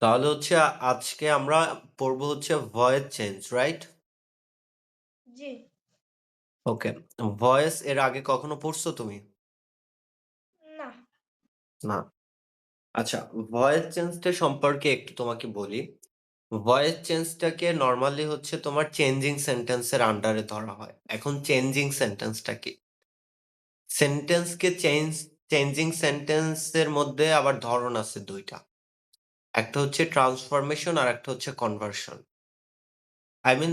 তাহলে হচ্ছে আজকে আমরা পড়বো হচ্ছে ভয়েস চেঞ্জ, রাইট? জি, ওকে। ভয়েস এর আগে কখনো পড়ছো তুমি? না। না। আচ্ছা, ভয়েস চেঞ্জটা সম্পর্কে একটু তোমাকে বলি। ভয়েস চেঞ্জটাকে নরমালি হচ্ছে তোমার চেঞ্জিং সেন্টেন্স এর আন্ডারে ধরা হয়। এখন চেঞ্জিং সেন্টেন্সটা কি? সেন্টেন্সকে চেঞ্জিং সেন্টেন্স এর মধ্যে আবার ধরন আছে ২ টা। একটা হচ্ছে ট্রান্সফরমেশন আর একটা হচ্ছে কনভার্সন।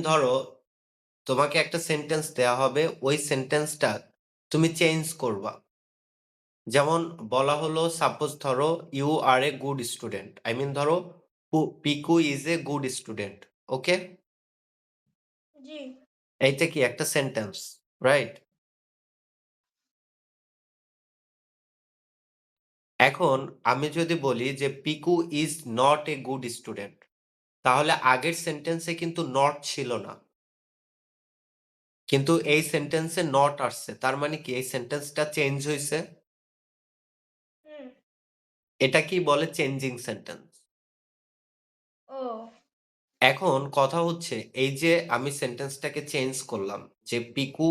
ধরো তোমাকে একটা সেন্টেন্স দেয়া হবে, ওই সেন্টেন্সটা তুমি চেঞ্জ করবা। যেমন বলা হলো সাপোজ ধরো, "you are a good student." ধরো Piku is a good student. Okay? জি, এইটা কি একটা সেন্টেন্স, রাইট? এখন আমি যদি বলি যে Piku is not A good student, তাহলে আগের সেন্টেন্সে কিন্তু নট ছিল না। কিন্তু এই সেন্টেন্সে নট আসছে। তার মানে কি এই সেন্টেন্সটা চেঞ্জ হইছে? হুম, এটাকেই বলে চেঞ্জিং সেন্টেন্স। ও, এখন কথা হচ্ছে এই যে আমি সেন্টেন্সটাকে চেঞ্জ করলাম যে Piku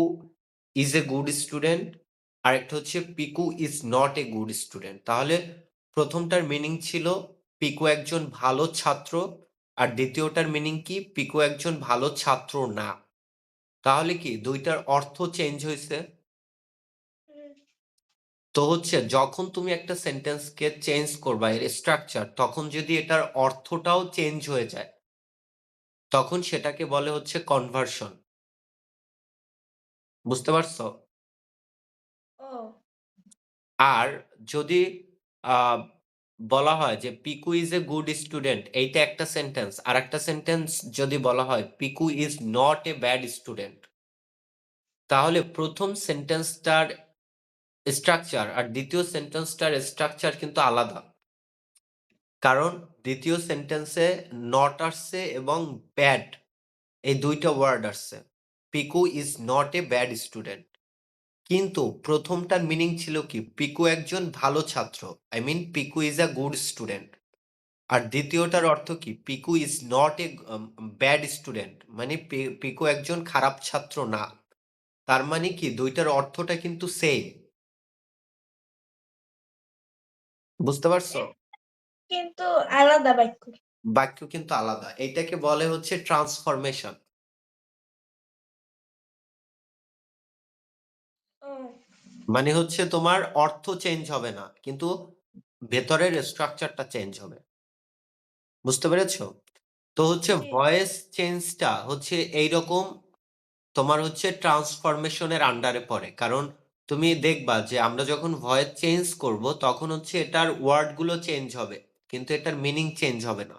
is a good student, আরেকটা হচ্ছে Piku is not A good student. তাহলে প্রথমটার মিনিং ছিল পিকু একজন ভালো ছাত্র, আর দ্বিতীয়টার মিনিং কি পিকু একজন ভালো ছাত্র না। তাহলে কি ২ টার অর্থ চেঞ্জ হইছে? হুম, তো হচ্ছে যখন তুমি একটা সেন্টেন্সকে চেঞ্জ করবা এর স্ট্রাকচার, তখন যদি এটার অর্থটাও চেঞ্জ হয়ে যায়, তখন সেটাকে বলে হচ্ছে কনভার্সন। বুঝতে পারছো? ও, আর যদি আ বলা হয় যে Piku is a good student, এইটা একটা সেন্টেন্স। আরেকটা সেন্টেন্স যদি বলা হয় Piku is not a bad student, তাহলে ১ম সেন্টেন্সটার স্ট্রাকচার আর ২য় সেন্টেন্সটার স্ট্রাকচার কিন্তু আলাদা। কারণ ২য় সেন্টেন্সে নট আসছে এবং ব্যাড এই ২ টা ওয়ার্ড আসছে। Piku is not a bad student. কিন্তু ১ম টার মিনিং ছিল কি? পিকু একজন ভালো ছাত্র। Piku is a good student. আর ২য় টার অর্থ কি? Piku is not a bad student. মানে পিকু একজন খারাপ ছাত্র না। তার মানে কি ২ টার অর্থটা কিন্তু সেইম। বুঝতে পারছো? এটা কিন্তু আলাদা বাক্য। বাক্য কিন্তু আলাদা। এইটাকে বলে হচ্ছে ট্রান্সফরমেশন। ও, মানে হচ্ছে তোমার অর্থ চেঞ্জ হবে না। কিন্তু ভেতরের স্ট্রাকচারটা চেঞ্জ হবে। বুঝতে পেরেছ? তো হচ্ছে জি, ভয়েস চেঞ্জটা হচ্ছে এইরকম, তোমার হচ্ছে ট্রান্সফরমেশন এর আন্ডারে পড়ে। কারণ তুমি দেখবা যে আমরা যখন ভয়েস চেঞ্জ করব তখন হচ্ছে এটার ওয়ার্ড গুলো চেঞ্জ হবে। কিন্তু এটার মিনিং চেঞ্জ হবে না।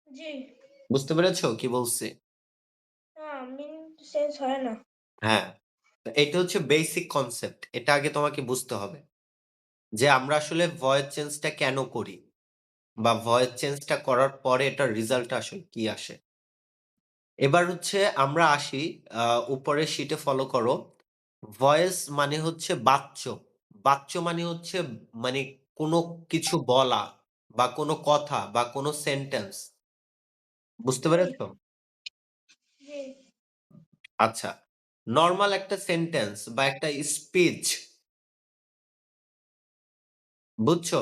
জি। বুঝতে পেরেছ কি বলছি? না, মিনিং চেঞ্জ হয় না। হ্যাঁ। তো এইটা হচ্ছে বেসিক কনসেপ্ট। এটা আগে তোমাকে বুঝতে হবে। যে আমরা আসলে ভয়েস চেঞ্জটা কেন করি? বা ভয়েস চেঞ্জটা করার পরে এটার রেজাল্টটা আসলে কি আসে? এবার হচ্ছে আমরা আসি আ উপরের শিটে ফলো করো। ভয়েস মানে হচ্ছে বাচ্য। বাচ্য মানে হচ্ছে মানে কোনো কিছু বলা বা কোনো কথা বা কোনো সেন্টেন্স। বুঝতে জি, পেরেছ? জি, আচ্ছা। নরমাল একটা সেন্টেন্স বা একটা স্পিচ, বুঝছো?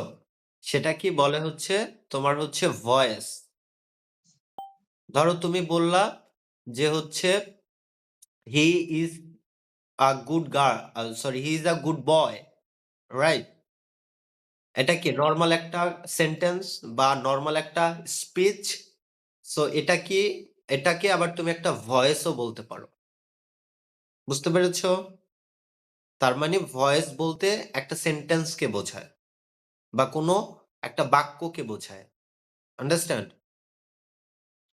সেটা কি বলে হচ্ছে তোমার হচ্ছে ভয়েস। ধরো তুমি বললা যে হচ্ছে he is a good sorry, he is a good boy, right? এটা কি জি, নরমাল একটা সেন্টেন্স বা নরমাল একটা স্পিচ। সো এটাকে আবার তুমি একটা ভয়েসও বলতে পারো। বুঝতে পেরেছ? তার মানে ভয়েস বলতে একটা সেন্টেন্সকে বোঝায় বা কোনো একটা বাক্যকে বোঝায়। আন্ডারস্ট্যান্ড?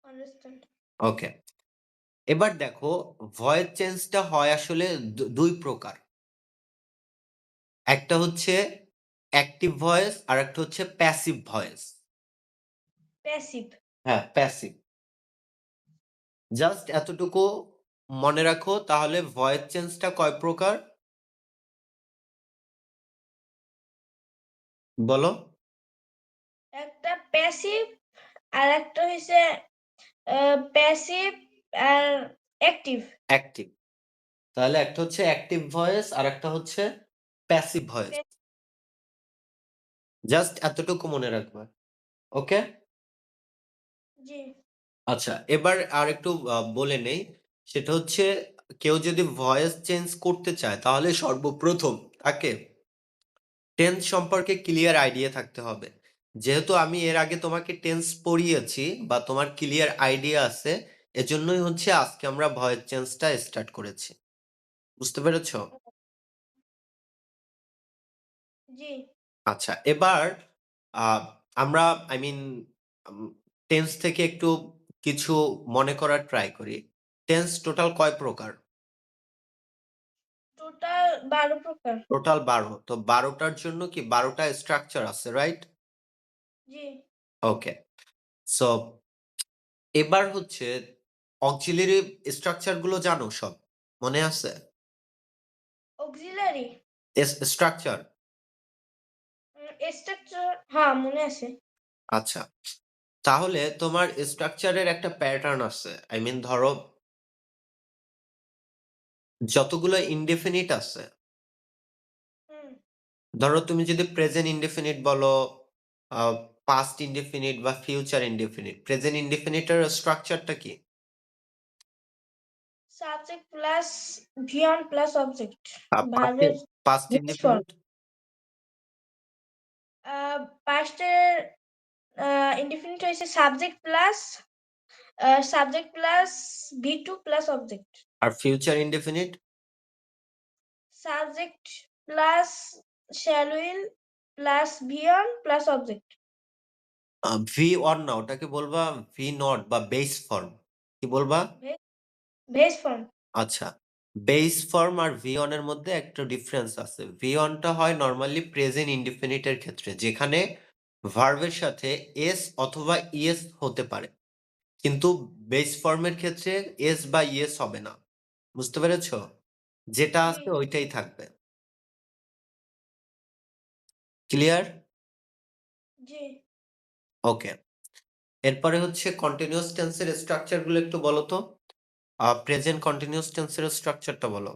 আন্ডারস্ট্যান্ড। ওকে। এবার দেখো ভয়েস চেঞ্জটা হয় আসলে ২ প্রকার। একটা হচ্ছে অ্যাক্টিভ ভয়েস আরেকটা হচ্ছে প্যাসিভ ভয়েস। প্যাসিভ। হ্যাঁ, প্যাসিভ। জাস্ট এতটুকু মনে রাখো তাহলে ভয়েস চেঞ্জটা কয় প্রকার? বলো। একটা প্যাসিভ আর একটা হইছে প্যাসিভ আর অ্যাক্টিভ। অ্যাক্টিভ। তাহলে একটা হচ্ছে অ্যাক্টিভ ভয়েস আর একটা হচ্ছে প্যাসিভ ভয়েস। জাস্ট এতটুকু মনে রাখবা। ওকে? জি। আচ্ছা, এবার আরেকটু বলে নেই। সেটা হচ্ছে কেউ যদি ভয়েস চেঞ্জ করতে চায় তাহলে সর্বপ্রথম তাকে টেন্স সম্পর্কে ক্লিয়ার আইডিয়া থাকতে হবে। যেহেতু আমি এর আগে তোমাকে টেন্স পড়িয়েছি বা তোমার ক্লিয়ার আইডিয়া আছে, এজন্যই হচ্ছে আজকে আমরা ভয়েস চেঞ্জটা স্টার্ট করেছি। বুঝতে পেরেছ? জি। আচ্ছা, এবার আ আমরা আই মিন আম টেন্স থেকে একটু কিছু মনে করার ট্রাই করি। টেন্স টোটাল কয় প্রকার? টোটাল 12 প্রকার। টোটাল ১২। তো ১২ টার জন্য কি ১২ টা স্ট্রাকচার আছে, রাইট? জি। ওকে। সো এবার হচ্ছে অক্সিলারি স্ট্রাকচার গুলো জানো সব? মনে আছে? Auxiliary structure. স্ট্রাকচার হ্যাঁ, মনে আছে। আচ্ছা। তাহলে তোমার স্ট্রাকচারের একটা প্যাটার্ন আছে। আই মিন ধরো যতগুলো ইনডেফিনিট আছে, হুম। ধরো তুমি যদি প্রেজেন্ট ইনডেফিনিট বলো, আ পাস্ট ইনডেফিনিট বা ফিউচার ইনডেফিনিট। প্রেজেন্ট ইনডেফিনিট এর স্ট্রাকচারটা কি? Subject plus V one plus object. Past ভার্বের পাস্ট বেস ফর্ম। ইনডেফিনিট? পাস্টের ইনডিফিনিট হয়েছে subject plus V two plus object. আর future indefinite? Subject plus shall will plus V one plus object. V or না, ওটাকে বলবা ভি নট বা বেস ফর্ম। কি বলবা? Base form. আচ্ছা। বেস ফর্ম আর ভি অন এর মধ্যে একটা ডিফারেন্স আছে। ভি অন টা হয় নরমালি প্রেজেন্ট ইনডেফিনিট এর ক্ষেত্রে, যেখানে ভার্বের সাথে এস অথবা ইএস হতে পারে। কিন্তু বেস ফর্মের ক্ষেত্রে এস বা ইএস হবে না। বুঝতে পেরেছ? যেটা জি। আছে ওইটাই থাকবে। ক্লিয়ার? জি। ওকে। এরপরে হচ্ছে কন্টিনিউয়াস টেন্সের স্ট্রাকচার গুলো একটু বলো তো। প্রেজেন্ট কন্টিনিউয়াস টেন্সের স্ট্রাকচারটা বলো।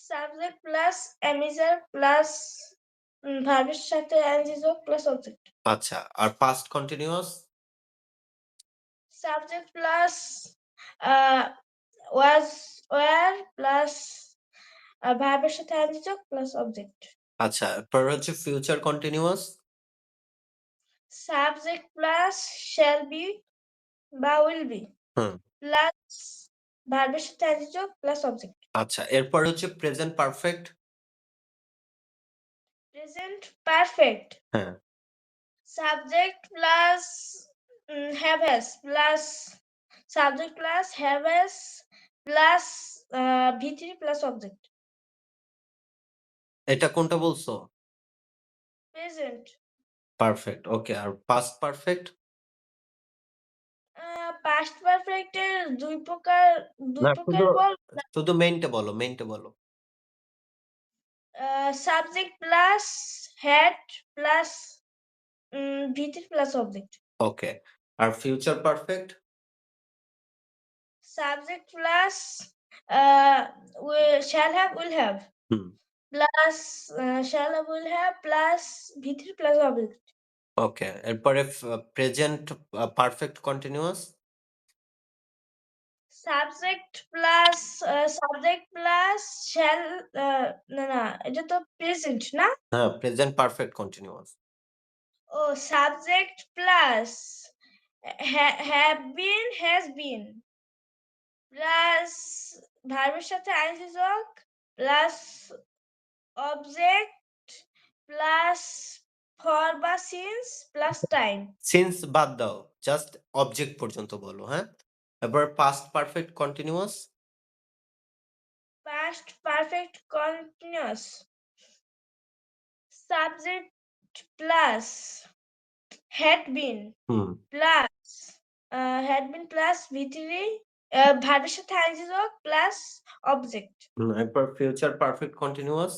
সাবজেক্ট প্লাস অ্যামিজার প্লাস ভার্বের সাথে অ্যানজিজক প্লাস অবজেক্ট। আচ্ছা। আর past continuous? Subject plus was were plus ভার্বের সাথে অ্যানজিজক প্লাস অবজেক্ট। আচ্ছা। এরপর হচ্ছে future continuous? Subject plus shall be বা উইল বি হুম। প্লাস ভার্বের সাথে অ্যানজিজক প্লাস অবজেক্ট। আচ্ছা। এরপর হচ্ছে প্রেজেন্ট পারফেক্ট? প্রেজেন্ট পারফেক্ট হ্যাঁ। Subject plus have has plus subject plus have has plus ভি3 প্লাস অবজেক্ট। এটা কোনটা বলছো? Present perfect. ওকে। আর পাস্ট পারফেক্ট? পাস্ট পারফেক্টের দুই না, প্রকার শুধু বল। শুধু মেইনটা বলো, মেইনটা বলো। সাবজেক্ট প্লাস হ্যাড প্লাস ভি3 প্লাস অবজেক্ট। ওকে। আর future perfect? Subject plus shall have will have hmm. Plus shall have will have plus ভি3 প্লাস অবজেক্ট। ওকে। এরপরে present perfect continuous? Subject plus shall না না, এটা তো present না। হ্যাঁ, প্রেজেন্ট পারফেক্ট কন্টিনিউয়াস। ও subject plus have been has been plus ভার্বের সাথে আইনসূচক প্লাস অবজেক্ট প্লাস ফর বা সিন্স প্লাস টাইম। সিন্স বাদ দাও। জাস্ট অবজেক্ট পর্যন্ত বলো, হ্যাঁ? এবার past perfect continuous? Past perfect continuous subject plus had been hmm. Plus had been plus ভি3 ভার্বের সাথে আইনসূচক প্লাস অবজেক্ট। এরপর future perfect continuous?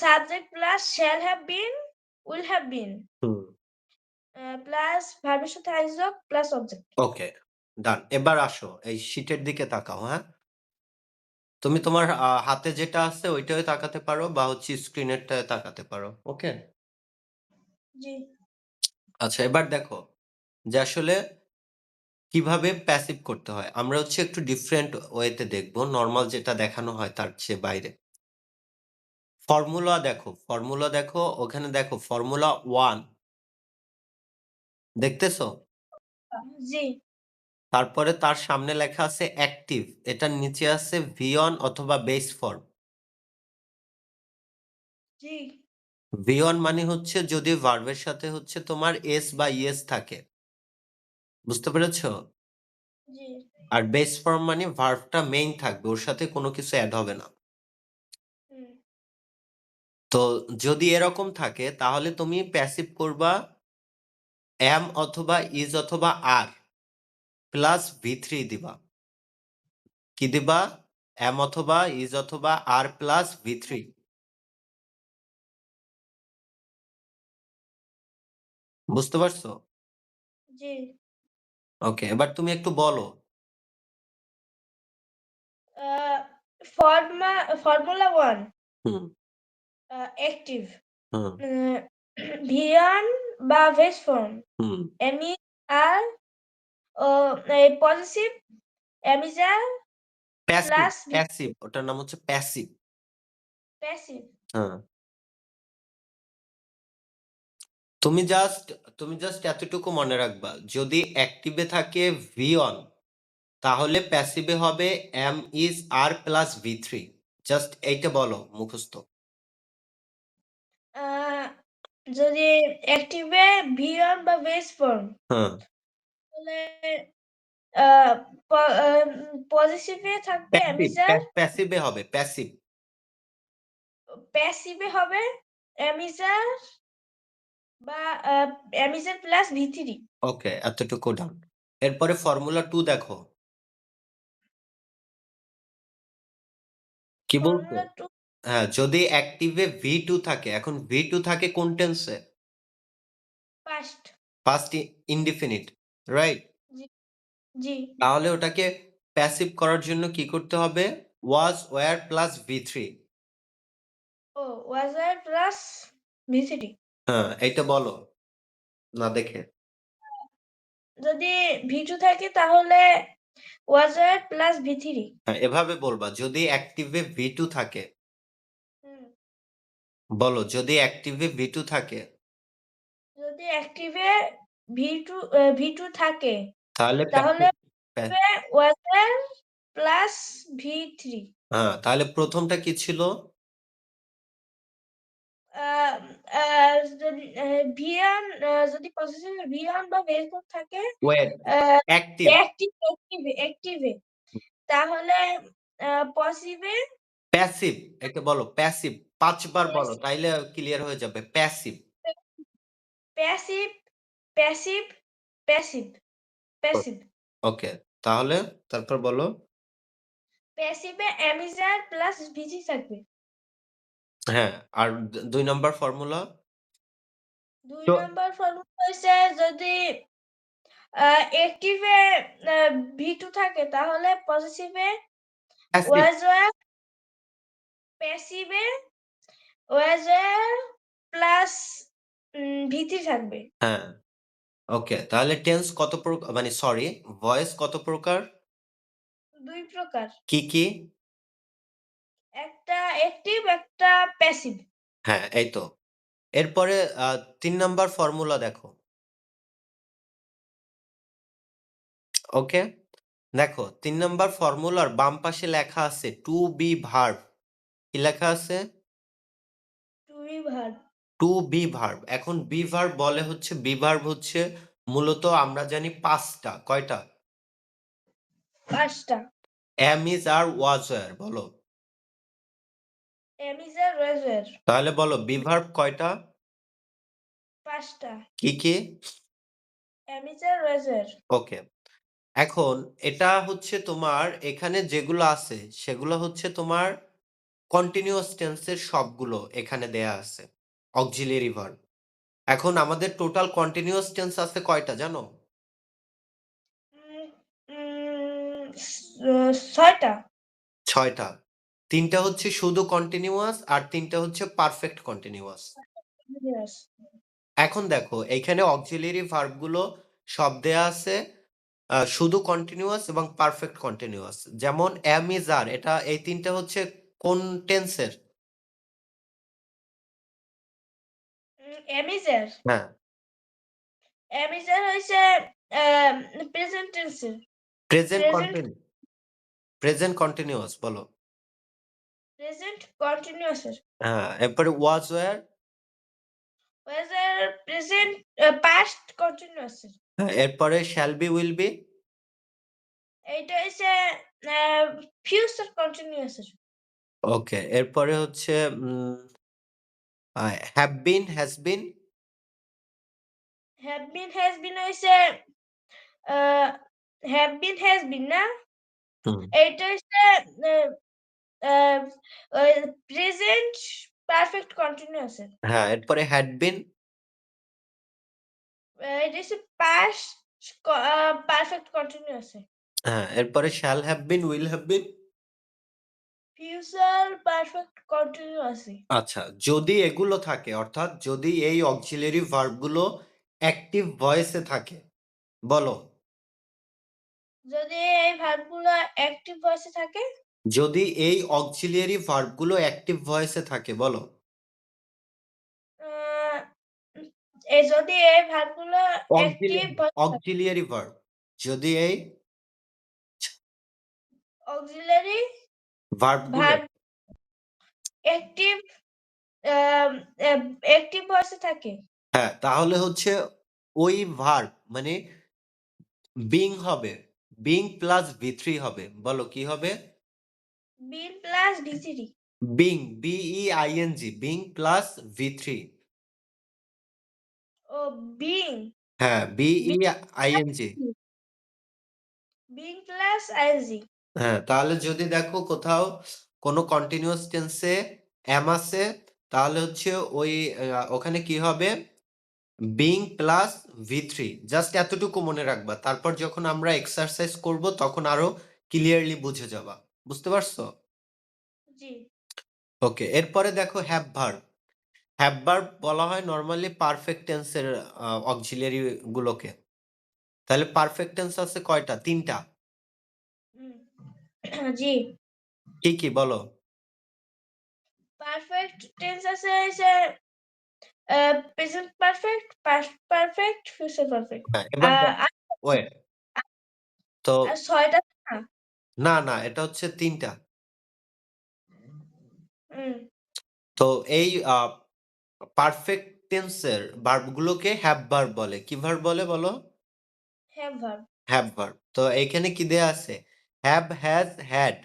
Subject plus shall have been, will have been, hmm. Plus ভার্বের সাথে আইসক প্লাস অবজেক্ট। ওকে, ডান। এবার আসো এই শীটের দিকে তাকাও, হ্যাঁ? তুমি তোমার হাতে যেটা আছে ওইটায় তাকাতে পারো বা হচ্ছে স্ক্রিনেরটায় তাকাতে পারো। ওকে? জি। আচ্ছা, এবার দেখো যে আসলে কিভাবে প্যাসিভ করতে হয়। আমরা হচ্ছে একটু ডিফারেন্ট ওয়েতে দেখব। নরমাল যেটা দেখানো হয় তার চেয়ে বাইরে। ফর্মুলা দেখো, ওখানে দেখো ফর্মুলা 1 দেখতেছো? জি, তারপরে তার সামনে লেখা আছে অ্যাক্টিভ। এটার নিচে আছে V1 অথবা বেস ফর্ম। জি, V1 মানে হচ্ছে যদি ভার্বের সাথে হচ্ছে তোমার এস বা ইএস থাকে। বুঝতে পেরেছো? জি। আর বেস ফর্ম মানে ভার্বটা মেইন থাকবে, ওর সাথে কোনো কিছু এড হবে না। হুম, তো যদি এরকম থাকে তাহলে তুমি প্যাসিভ করবা am অথবা is অথবা are প্লাস V3 দিবা। কি দিবা? am অথবা is অথবা are প্লাস V3। বুঝতে পারছো? জি। ওকে, এবার তুমি একটু বলো। ফর্মুলা 1 হুম, অ্যাক্টিভ, হুম, ভিয়ান বা ভেজ ফর্ম, হুম। এমি আর পজিটিভ এমিজার প্যাসিভ, প্লাস প্যাসিভ। ওটার নাম হচ্ছে প্যাসিভ। প্যাসিভ। হ্যাঁ। তুমি জাস্ট তুমি জাস্ট এতটুকু মনে রাখবা। যদি অ্যাক্টিভে থাকে V1 তাহলে প্যাসিভে হবে am is are plus V3। Just এইটা বলো মুখস্থ। যদি অ্যাক্টিভে ভিয়ান বা ভেজ ফর্ম, হ্যাঁ। তাহলে পজিটিভে থাকবে প্যাসিভ, এমিজার, প্যাসিভে হবে প্যাসিভ। প্যাসিভে হবে এমিজার বা এমিজার প্লাস ভি3। ওকে, এতটুকু ডান। এরপরে ফর্মুলা 2 দেখো। কি বলছে? ফর্মুলা 2 হ্যাঁ, যদি অ্যাক্টিভে V2 থাকে, এখন V2 থাকে কোন টেন্সে? পাস্ট। Past indefinite, right? জি, জি। তাহলে ওটাকে প্যাসিভ করার জন্য কি করতে হবে? Was, were plus V3। ও ওয়াজ আর প্লাস ভি3। হ্যাঁ, এইটা বলো না দেখে। যদি ভি2 থাকে তাহলে ওয়াজ আর প্লাস ভি3। হ্যাঁ, এভাবে বলবা। যদি অ্যাক্টিভে V2 থাকে, হুম। বলো যদি অ্যাক্টিভে V2 থাকে যদি অ্যাক্টিভে ভি2 থাকে তাহলে তাহলে ওয়াজ আর প্লাস ভি3। হ্যাঁ, তাহলে প্রথমটা কি ছিল? যদি ভিয়ান যদি পজিশনে ভিয়ান বা ভেরিয়েবল থাকে ওয়েট, আ অ্যাক্টিভ, অ্যাক্টিভে তাহলে পসিভে প্যাসিভ। এটা বলো প্যাসিভ। ৫ বার বলো প্যাসিভ তাইলে ক্লিয়ার হয়ে যাবে। Passive. Passive passive passive passive okay, তাহলে তারপর বলো। প্যাসিভে অ্যামিজার প্লাস ভিজি থাকবে। হ্যাঁ, আর ২ নাম্বার ফর্মুলা? ২ তো নাম্বার ফর্মুলা হইছে যদি অ্যাক্টিভে আ ভি2 থাকে তাহলে পজিটিভে প্যাসিভ। ওয়াজ ওয়্যার, প্যাসিভে ওয়াজ ওয়্যার প্লাস ভি3 থাকবে। হ্যাঁ, ওকে। তাহলে টেন্স কত মানে সরি, ভয়েস কত প্রকার? ২ প্রকার। কি, কি? একটা অ্যাক্টিভ, একটা প্যাসিভ। হ্যাঁ, এই তো। এরপরে ৩ নাম্বার ফর্মুলা দেখো। ওকে? দেখো ৩ নাম্বার ফর্মুলার বাম পাশে লেখা আছে টু বি ভার্ব। কি লেখা আছে? To be verb. To be verb. এখন বি ভার্ব বলে হচ্ছে বি ভার্ব হচ্ছে মূলত আমরা জানি ৫ টা। কয়টা? ৫ টা। am, is, are, was, were বলো। Am is are was were. তাহলে বলো বি ভার্ব কয়টা? ৫ টা। কি, কি? Am is are was were. Okay. এখন এটা হচ্ছে তোমার এখানে যেগুলো আছে সেগুলো হচ্ছে তোমার কন্টিনিউয়াস টেন্সের সবগুলো এখানে দেয়া আছে। Auxiliary verb. এখন আমাদের টোটাল কন্টিনিউয়াস টেন্স আছে কয়টা জানো? উম উম স ৬ টা। ৬ টা। ৩ টা হচ্ছে শুধু কন্টিনিউয়াস আর ৩ টা হচ্ছে পারফেক্ট কন্টিনিউয়াস। ইয়েস। এখন দেখো এইখানে অক্সিলিয়ারি ভার্ব গুলো সব দেয়া আছে শুধু কন্টিনিউয়াস এবং পারফেক্ট কন্টিনিউয়াস। যেমন am is are এটা এই ৩ টা হচ্ছে কোন টেন্সের? অ্যামিজার। হ্যাঁ, অ্যামিজার হইছে প্রেজেন্ট টেন্সের। Present present continue present continuous বলো। প্রেজেন্ট কন্টিনিউয়াসের। হ্যাঁ, এরপরে was were was were present past কন্টিনিউয়াসের। হ্যাঁ, এরপরে shall be will be এইটা হইছে ফিউচার কন্টিনিউয়াসের। ওকে। এরপরে হচ্ছে have been has been have been has বিন হইছে আ হ্যাভ বিন হ্যাজ বিন না? হুম, এইটা হইছে আ আ ওই প্রেজেন্ট পারফেক্ট কন্টিনিউয়াসের। হ্যাঁ, এরপরে had been এটা হচ্ছে পাস্ট পারফেক্ট কন্টিনিউয়াসের। হ্যাঁ, এরপরে shall have been will have been future perfect কন্টিনিউয়াসে। আচ্ছা, যদি এগুলো থাকে অর্থাৎ যদি এই অক্সিলিয়ারি ভার্ব গুলো অ্যাক্টিভ ভয়েসে থাকে বলো। যদি এই ভার্বগুলো অ্যাক্টিভ ভয়েসে থাকে, যদি এই অক্সিলিয়ারি ভার্ব গুলো অ্যাক্টিভ ভয়েসে থাকে বলো। আ যদি এই ভার্বগুলো অ্যাক্টিভ অক্সিলিয়ারি ভয়েসে থাকে, অক্সিলিয়ারি ভার্ব যদি এই অক্সিলারি ভার্ব গুলো ভার্ব অ্যাক্টিভ আম অ্যাক্টিভ ভয়েসে থাকে। হ্যাঁ, তাহলে হচ্ছে ওই ভার্ব মানে বিং হবে। বিং প্লাস ভি3 হবে। বলো কি হবে? বিন প্লাস ভিসিডি। বিং বিইআইএনজি বিং প্লাস ভি3 ও বিং, হ্যাঁ, being B E I N G being plus I N G. হ্যাঁ, তাহলে যদি দেখো কোথাও কোনো কন্টিনিউয়াস টেন্সে am আছে তাহলে হচ্ছে ওই ওখানে কি হবে? বিং প্লাস ভি3 জাস্ট এতটুকু মনে রাখবা। তারপর যখন আমরা এক্সারসাইজ করব তখন আরো ক্লিয়ারলি বুঝে যাবা। বুঝতে পারছো? জি। ওকে, এরপরে দেখো হ্যাভ ভার্ব। হ্যাভ ভার্ব বলা হয় নরমালি পারফেক্ট টেন্সের অক্সিলিয়ারি গুলোকে। তাহলে পারফেক্ট টেন্স আছে কয়টা? ৩ টা। হুম। জি। কি, কি বলো? পারফেক্ট টেন্স আছে হইছে present perfect, past perfect, future perfect. হ্যাঁ, আ এবার আ ওয়েট তো আর ৬ টা না? না, না এটা হচ্ছে ৩ টা। হুম, তো এই পারফেক্ট টেন্সের ভার্ব গুলোকে হ্যাভ ভার্ব বলে। কি ভার্ব বলে বলো? Have verb. Have verb. তো এইখানে কি দেয়া আছে? Have, has, had.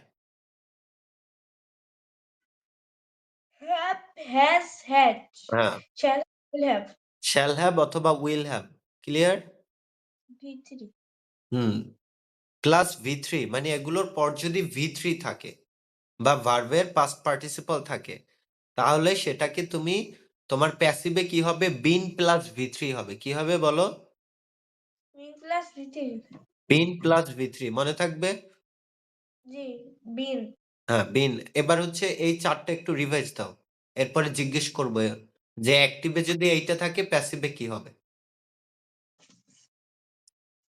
Have, has, had, হ্যাঁ, shall, will have. Shall have অথবা will have. Clear? V3। Hmm. Plus ভি3 মানে এগুলোর পর যদি ভি3 থাকে বা ভার্বের পাস্ট পার্টিসিপল থাকে তাহলে সেটাকে তুমি তোমার প্যাসিভে কি হবে? বিন প্লাস ভি3 হবে। কি হবে বলো? Been plus V3। Been plus ভি3 মনে থাকবে? জি, বিন। হ্যাঁ, বিন। এবার হচ্ছে এই ৪ টা একটু রিভাইজ দাও। এরপরে জিজ্ঞেস করব যে অ্যাক্টিভে যদি এইটা থাকে প্যাসিভে কি হবে?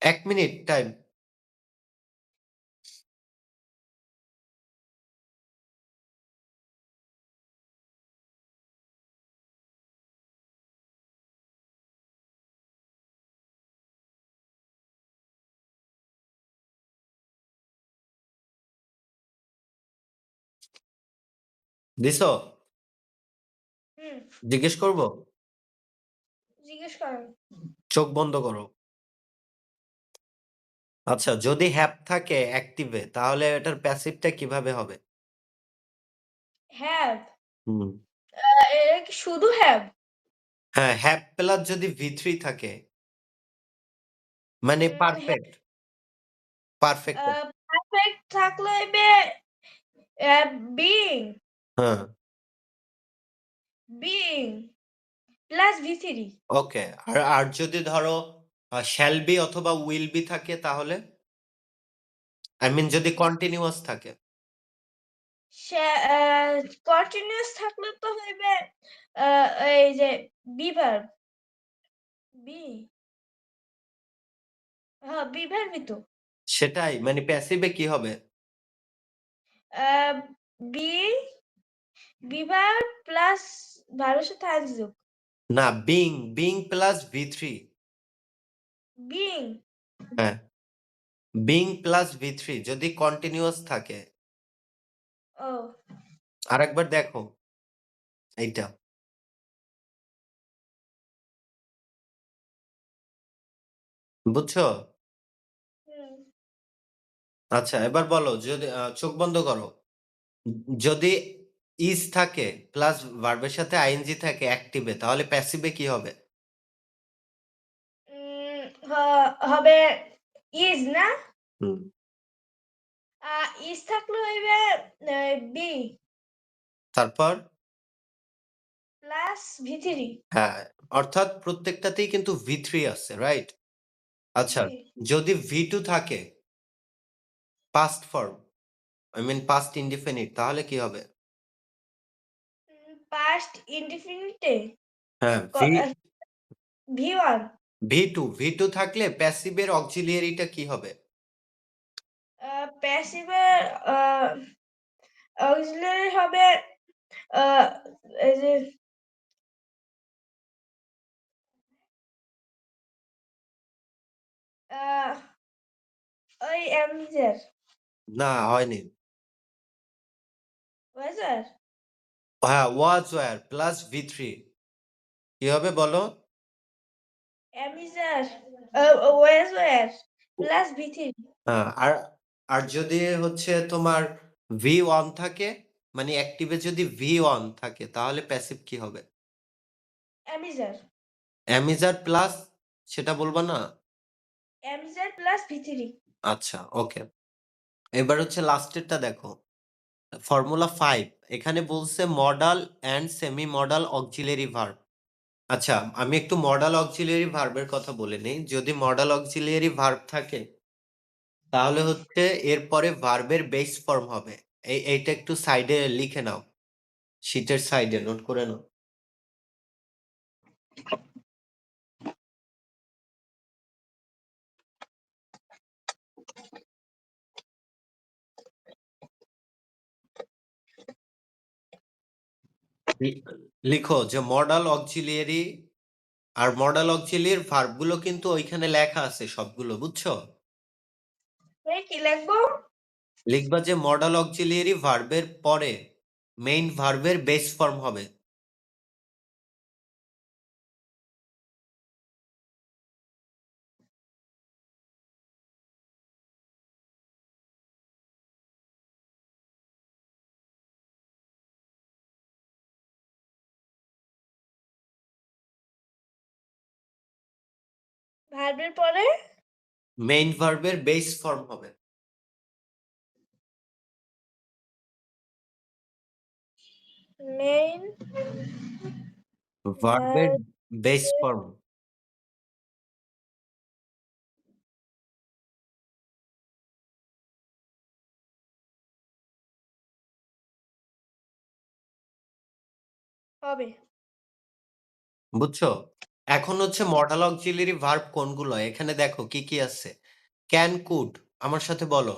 ১ মিনিট টাইম। দিছো? হুম, জিজ্ঞেস করব? জিজ্ঞেস করেন। চোখ বন্ধ করো। আচ্ছা, যদি হ্যাভ থাকে অ্যাক্টিভে তাহলে এটার প্যাসিভটা কিভাবে হবে? হ্যাভ, হুম। এটা কি শুধু হ্যাভ? হ্যাঁ, হ্যাভ প্লাস যদি ভি3 থাকে মানে হ্যাভ পারফেক্ট, পারফেক্ট। পারফেক্ট থাকলে হইবে বিং। হ্যাঁ, বিইং প্লাস V3 ওকে। আর যদি ধরো শ্যাল বি অথবা উইল বি থাকে তাহলে? আই মিন যদি কন্টিনিউয়াস থাকে? কন্টিনিউয়াস থাকলে তো হইবে এই যে বি ভার্ব বি হ্যাঁ বি ভার্বই তো সেটাই মানে প্যাসিভে কি হবে? বি বি ভার্ব প্লাস ভার্বের সাথে আইএনজি যোগ না, বিং প্লাস ভি3। বিইং হ্যাঁ, বিং প্লাস ভি3 যদি কন্টিনিউয়াস থাকে। ও আরেকবার দেখো এইটা। বুঝছো? হুম আচ্ছা, এবার বলো যদি চোখ বন্ধ করো। যদি ইজ থাকে প্লাস ভার্বের সাথে আইএনজি থাকে অ্যাক্টিভে তাহলে প্যাসিভে কি হবে? হবে ইজ না হুম। ইজ থাকলে হইবে বি তারপর? প্লাস V3 হ্যাঁ, অর্থাৎ প্রত্যেকটাতেই কিন্তু ভি3 আছে, রাইট? আচ্ছা, জি যদি ভি2 থাকে past form, I mean past indefinite তাহলে কি হবে? পাস্ট ইনডিফিনিটে হ্যাঁ, V1 ভি টু থাকলে প্যাসিভের অক্সিলিয়ারিটা কি হবে? প্যাসিভের অক্সিলারি হবে আহ, এই যে আহ, ওই এমজের না, হয়নি। ওয়েজার হ্যাঁ, ওয়াজ ওয়্যার প্লাস ভি3 কি হবে বলো? এমিজার ওয়েজার প্লাস V3 হ্যাঁ, আর যদি হচ্ছে তোমার ভি1 থাকে মানে অ্যাক্টিভে যদি ভি1 থাকে তাহলে প্যাসিভ কি হবে? এমিজার অ্যামিজার প্লাস সেটা বলবা না? এমিজার প্লাস V3 আচ্ছা, ওকে। এবার হচ্ছে লাস্টেরটা দেখো। ফর্মুলা 5 এখানে বলছে modal and semi modal auxiliary verb. আচ্ছা, আমি একটু মডাল অক্সিলিয়ারি ভার্বের কথা বলে নেই। যদি মডাল অক্সিলিয়ারি ভার্ব থাকে তাহলে হচ্ছে এরপরে ভার্বের বেস ফর্ম হবে। এইটা একটু সাইডে লিখে নাও। শীটের সাইডে নোট করে নাও। লিখো যে মডাল অক্সিলিয়ারি আর মডাল অক্সিলিয়ারি ভার্ব গুলো কিন্তু ওইখানে লেখা আছে সবগুলো, বুঝছো? কি লিখবো লিখবা যে মডাল অক্সিলিয়ারি ভার্বের পরে মেইন ভার্বের বেস ফর্ম হবে। ভার্বের পরে মেইন ভার্বের বেস ফর্ম হবে। মেইন ভার্বের বেস ফর্ম। হবে বুঝছো? এখন হচ্ছে মডাল অক্সিলিয়ারি ভার্ব কোনগুলো? এখানে দেখো কি কি আছে। ক্যান, কুড, আমার সাথে বলো।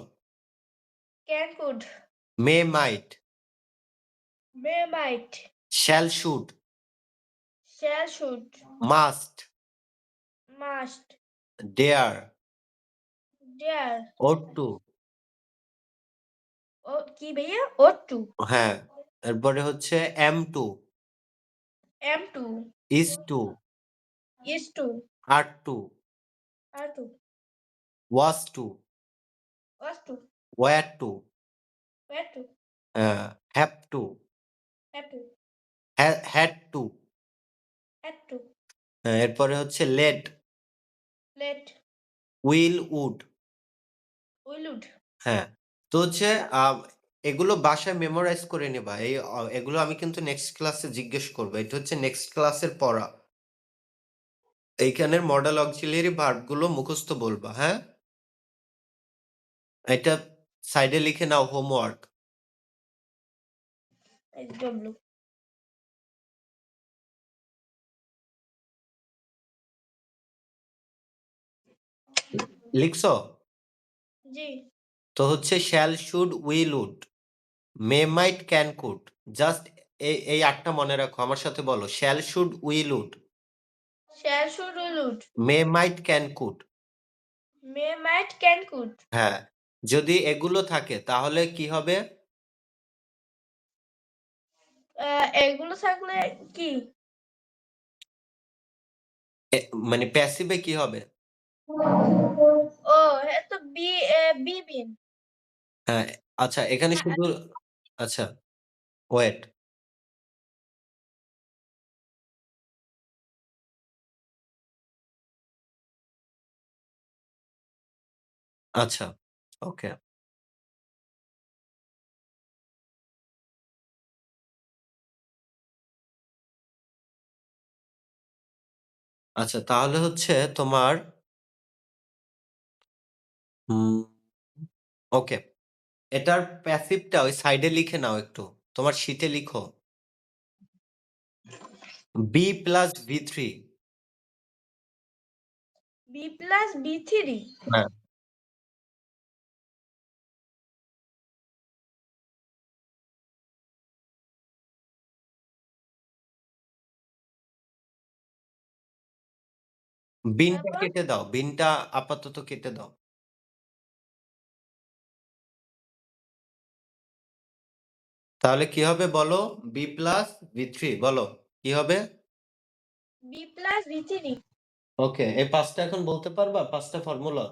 Can could may, might, may might shall, should, shall should must, must dare, dare ought to. ও কি ভাইয়া ও টু হ্যাঁ, এরপরে হচ্ছে am to, M2 is to, is to are to, are to was to, was to were to, were to have to, have to had to. had to এরপরে হচ্ছে let, let will, would. will would হ্যাঁ, তো হচ্ছে আম এগুলো বাসায় memorise করে নিবা। এগুলো আমি কিন্তু নেক্সট ক্লাসে জিজ্ঞেস করব। এটা হচ্ছে নেক্সট ক্লাসের পড়া। এইখানের মডেল অক্সিলিয়ারি ভার্ব গুলো মুখস্থ বলবা, হ্যাঁ? এটা সাইডে লিখে নাও হোমওয়ার্ক। SW লিখছো? জি তো হচ্ছে shall, should, will, would, may, might, can, could. Just এই ৮ টা মনে রাখো। আমার সাথে বলো। Shall, should, will, would, shall should will would may, might, can, could. may might can could হ্যাঁ, যদি এগুলো থাকে তাহলে কি হবে? এগুলো থাকলে কি মানে প্যাসিভে কি হবে? ও তো বি বিন হ্যাঁ, আচ্ছা এখানে শুধু আচ্ছা ওয়েট। আচ্ছা, ওকে। আচ্ছা তাহলে হচ্ছে তোমার ওকে। এটার প্যাসিভটা ওই সাইডে লিখে নাও একটু। তোমার শীটে লিখো। B plus V3। B plus B3 হ্যাঁ। বিনটা তারপর কেটে দাও। বিনটা আপাতত কেটে দাও। তাহলে কি হবে বলো? বি প্লাস V3 বলো। কি হবে? বি প্লাস B3 ওকে। এই ৫ টা এখন বলতে পারবা? ৫ টা ফর্মুলা?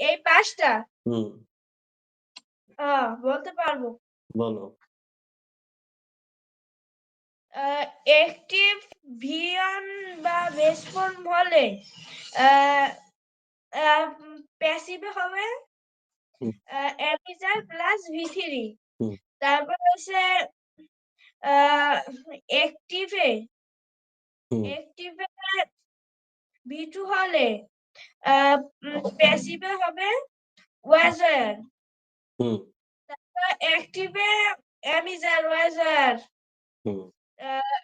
এই 5টা হুম, বলতে পারবো। বলো। একটিভ ভিয়ন বা বেস ফর্ম হলে প্যাসিভে হবে হুম, অ্যামিজার প্লাস V3 হুম, তারপর হচ্ছে অ্যাক্টিভে হুম, অ্যাক্টিভে V2 হলে প্যাসিভে হবে ওয়াজার হুম, তারপর অ্যাক্টিভে am is are was were hmm,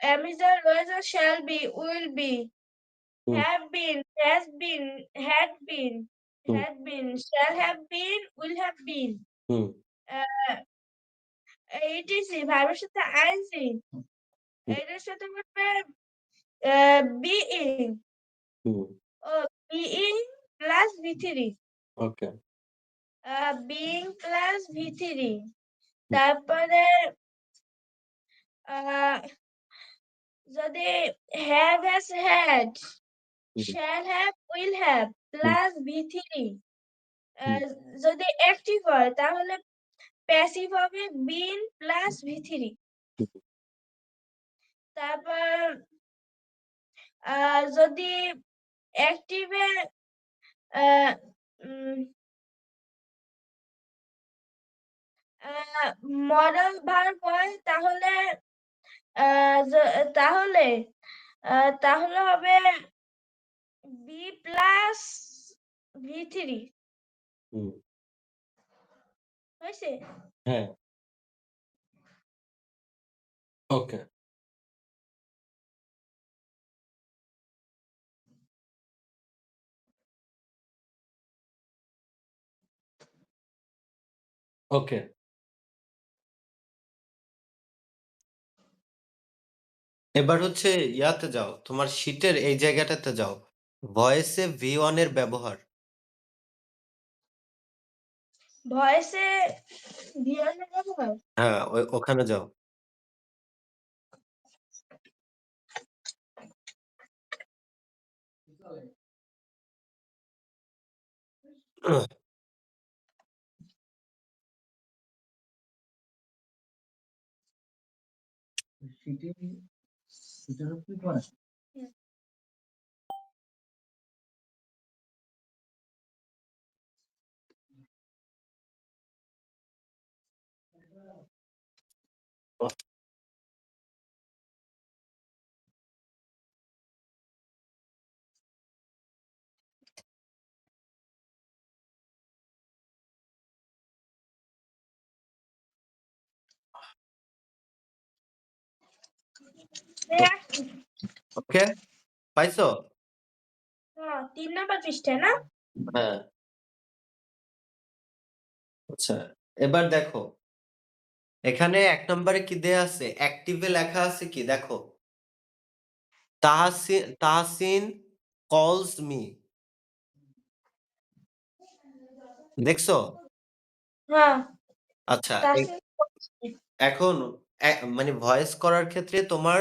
am is are was were shall be will be hmm, have been, has been, had been, hmm, shall have been, will have been. Hmm, ETC ভার্বের সাথে I N G hmm, এটার সাথে হবে being হুম, ও being plus V3 okay. being plus V3 hmm, তারপরে ah, যদি have has had hmm, shall have will have hmm, plus V3 hmm, যদি active হয় তাহলে প্যাসিভ হবে বিন প্লাস V3 হুম, তারপর যদি অ্যাক্টিভে মডেল ভার্ব হয় তাহলে তাহলে তাহলে হবে বি প্লাস V3 হুম, হয়েছে হ্যাঁ, ওকে, ওকে। এবার হচ্ছে ইয়াতে যাও। তোমার শীটের এই জায়গাটাতে যাও। ভয়েসে V1 এর ব্যবহার। ভয়েসে ভিএনের ব্যবহার হ্যাঁ, ওখানে যাও। ওকে, পাইছো? 3 নাম্বার পৃষ্ঠায় না? হ্যাঁ। আচ্ছা, এবার দেখো। এখানে ১ নম্বরে কি দেয়া আছে? অ্যাক্টিভে লেখা আছে কি দেখো। তাহসিন কলস মি। দেখছো? হ্যাঁ, আচ্ছা, তাসিন এখন মানে ভয়েস করার ক্ষেত্রে তোমার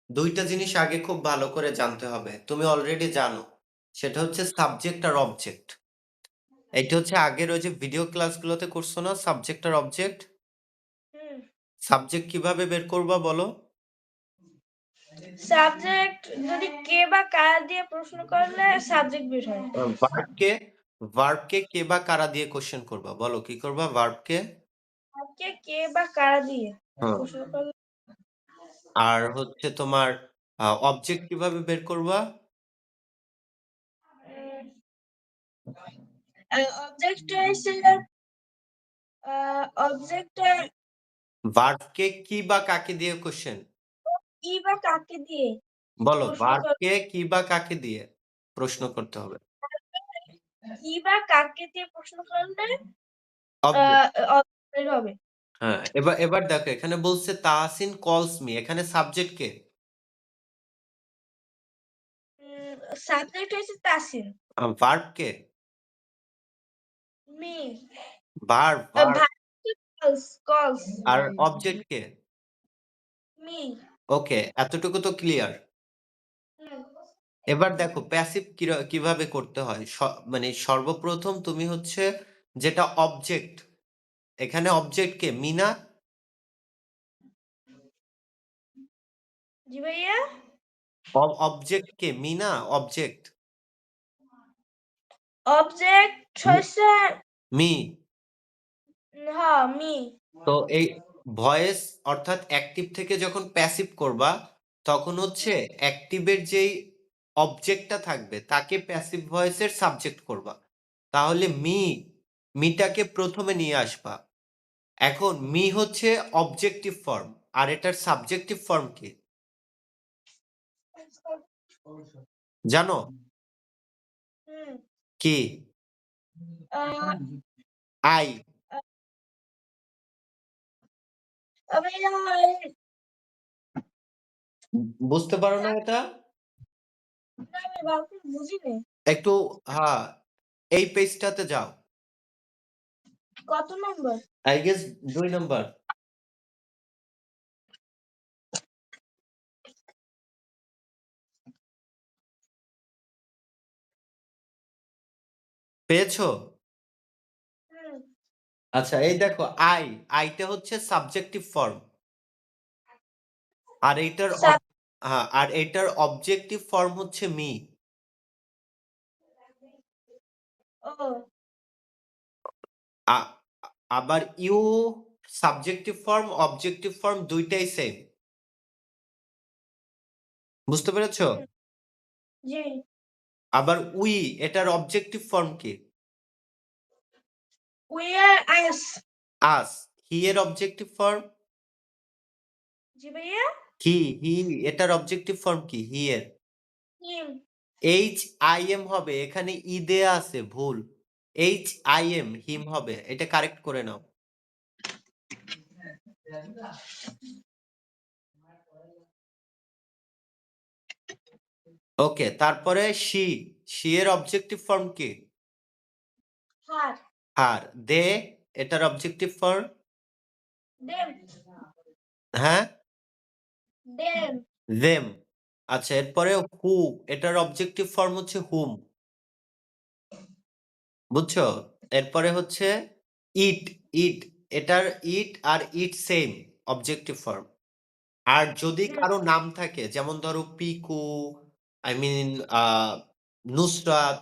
২ টা জিনিস আগে খুব ভালো করে জানতে হবে। তুমি অলরেডি জানো। সেটা হচ্ছে সাবজেক্ট আর অবজেক্ট। এইটা হচ্ছে আগের ওই যে ভিডিও ক্লাসগুলোতে করছো না সাবজেক্ট আর অবজেক্ট? হুম, সাবজেক্ট কিভাবে বের করবা বলো? সাবজেক্ট যদি কে বা কারা দিয়ে প্রশ্ন করলে সাবজেক্ট বের হয়। ভার্বকে কে বা কারা দিয়ে কোয়েশ্চেন করবা? বলো কি করবা ভার্বকে? কে বা কারা দিয়ে হ্যাঁ। প্রশ্ন করলে আর হচ্ছে তোমার অবজেক্ট কিভাবে বের করবা? অবজেক্ট হচ্ছে অবজেক্ট ভার্বকে কি বা কাকে দিয়ে কোয়েশ্চেন? কি বা কাকে দিয়ে বলো প্রশ্ন করলে ভার্বকে কি বা কাকে দিয়ে প্রশ্ন করতে হবে? কি বা কাকে দিয়ে প্রশ্ন করলে অবজেক্ট। অবজেক্ট বের হবে। হ্যাঁ, এবার দেখো এখানে বলছে তাহসিন কলস মি। এখানে সাবজেক্ট কে? সাবজেক্ট হচ্ছে তাসিন, ভার্ব কে? Me, verb. কলস আর অবজেক্ট কে? মি। ওকে, এতটুকু তো ক্লিয়ার। এবার দেখো প্যাসিভ কিভাবে করতে হয়? মানে সর্বপ্রথম তুমি হচ্ছে যেটা অবজেক্ট, এখানে অবজেক্ট কে? মি না? জি ভাইয়া, অবজেক্ট কে? মি না? অবজেক্ট অবজেক্ট হচ্ছে মি। হ্যাঁ মি। তো এই ভয়েস অর্থাৎ অ্যাক্টিভ থেকে যখন প্যাসিভ করবা তখন হচ্ছে অ্যাক্টিভের যেই অবজেক্টটা থাকবে তাকে প্যাসিভ ভয়েসের সাবজেক্ট করবা। তাহলে মিটাকে প্রথমে নিয়ে আসবা। এখন মি হচ্ছে অবজেক্টিভ ফর্ম আর এটার সাবজেক্টিভ ফর্ম কি জানো? হুম, কি? আহ, আই। ভাইয়া বুঝতে পারো না এটা? আমি ভালো বুঝিনি। একটু হ্যাঁ, এই পেজটাতে যাও। কত নম্বর? I guess ২ number. পেয়েছো? হুম, আচ্ছা এই দেখো আইটা হচ্ছে সাবজেক্টিভ ফর্ম আর এইটার সাত হ্যাঁ, আর এটার অবজেক্টিভ ফর্ম হচ্ছে মি। ও আ আবার you subjective form, objective form ২ টাই সেম। বুঝতে পেরেছো? হুম, জি আবার উই এটার অবজেক্টিভ ফর্ম কি? We are us. Us. He এর অবজেক্টিভ ফর্ম? জি ভাইয়া, হি এটার অবজেক্টিভ ফর্ম কি? হি এর হিম। HIM হবে। এখানে ই দেয়া আছে ভুল। HIM হিম হবে। এটা কারেক্ট করে নাও। ওকে, তারপরে শি এর অবজেক্টিভ ফর্ম কি? হার, হার। এটার অবজেক্টিভ ফর্ম? দেম, হ্যাঁ? Them, them। আচ্ছা এরপরে হু এটার অবজেক্টিভ ফর্ম হচ্ছে হুম। বুঝছো? এরপরে হচ্ছে ইট ইট এটার ইট আর ইট সেম অবজেক্টিভ ফর্ম। আর যদি হুম, কারো নাম থাকে যেমন ধরো পিকু, আই মিন নুসরাত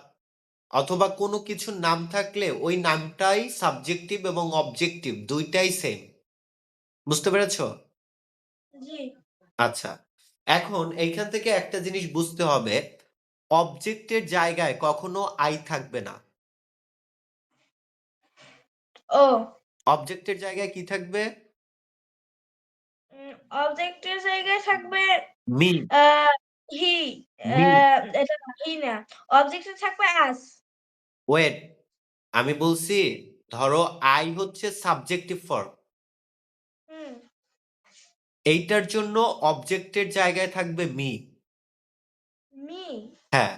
অথবা কোনো কিছুর নাম থাকলে ওই নামটাই সাবজেক্টিভ এবং অবজেক্টিভ ২ টাই সেম। বুঝতে পেরেছো? জি। আচ্ছা। এখন এইখান থেকে একটা জিনিস বুঝতে হবে, অবজেক্টের জায়গায় কখনো I থাকবে না। ও অবজেক্টের জায়গায় কি থাকবে? উম অবজেক্টের জায়গায় থাকবে মি, আ হি মি। এটা না, হি না। অবজেক্টে থাকবে আস। ওয়েট, আমি বলছি ধরো I হচ্ছে সাবজেক্টিভ ফর্ম। হুম, এইটার জন্য অবজেক্টের জায়গায় থাকবে মি। মি। হ্যাঁ।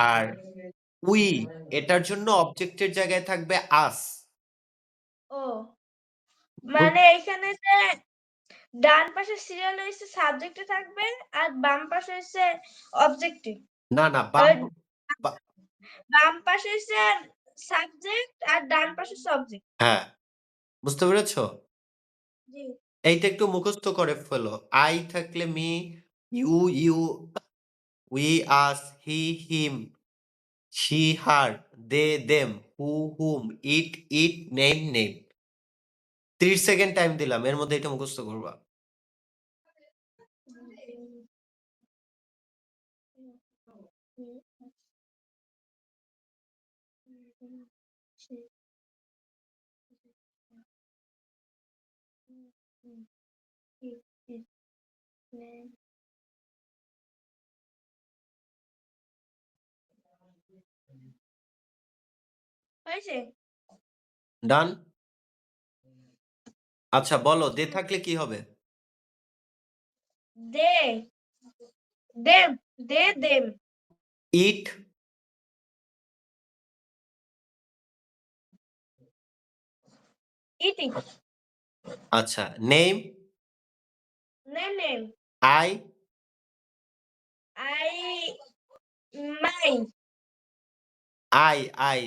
আর উই এটার জন্য অবজেক্টের জায়গায় থাকবে আস। ও মানে এইখানে যে ডান পাশে সিরিয়াল হইছে সাবজেক্টে থাকবে আর বাম পাশে হইছে অবজেক্টিভ। না, না, আ বা বাম পাশে হইছে সাবজেক্ট আর ডান পাশে সাবজেক্ট। হ্যাঁ, বুঝতে পেরেছ? জি। এইটা একটু মুখস্থ করে ফেলো। I থাকলে me, you, you, we, us, he, him, she, her, they, them, who, whom, it, name. ৩০ second time দিলাম। এর মধ্যে এটা মুখস্থ করবা। হয়েছে? ডান? আচ্ছা বলো, দে থাকলে কি হবে? They, them, they, them, it, eating, আচ্ছা, name, name, name, I, I, my, I, I,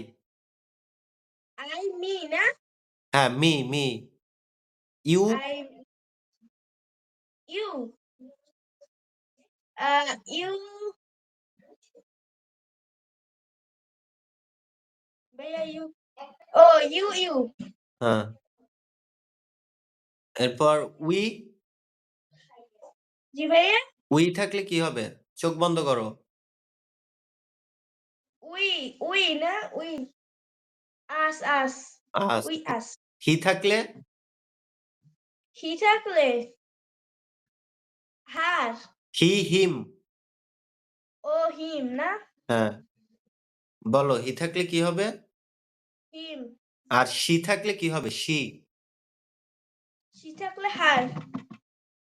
I, me না? হ্যাঁ, me, you, I, you, you, ভাইয়া ইউ, ও ইউ, ইউ, হ্যাঁ, এরপর উই, জি ভাইয়া? উই থাকলে কি হবে? চোখ বন্ধ করো। উই, উই না? We, us, us, us, we, us. He থাকলে? হি থাকলে হার, হি, হিম, ও হিম না? হ্যাঁ, বলো হি থাকলে কি হবে? হিম, আর শি থাকলে কি হবে? শি। শি থাকলে হার।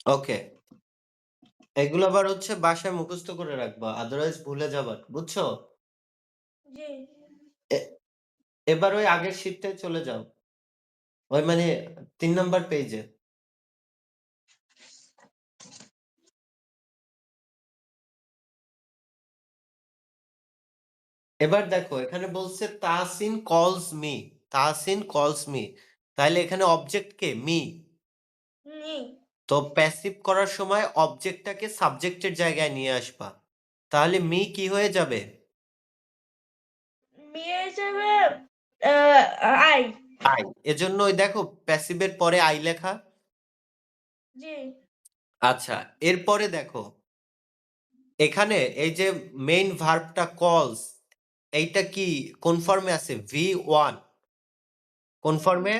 ওকে। এগুলো আবার হচ্ছে বাসায় মুখস্থ করে রাখবা। আদারওয়াইজ ভুলে যাবা। বুঝছো? জি। এ এবার ওই আগের শিটটায় চলে যাও। ওই মানে ৩ নাম্বার পেইজে। এবার দেখো এখানে বলছে তাহসিন কলস মি। তাহসিন কলস মি। তাহলে এখানে অবজেক্ট কে? মি। মি, তো প্যাসিভ করার সময় অবজেক্টটাকে সাবজেক্টের জায়গায় নিয়ে আসবা। তাহলে মি কি হয়ে যাবে? মি হিসেবে আই। আই। এজন্য ওই দেখো প্যাসিভের পরে আই লেখা। জি। আচ্ছা, এরপরে দেখো এখানে এই যে মেইন ভার্বটা কলস এইটা কি কোন ফর্মে আছে? V1 কোন ফর্মে?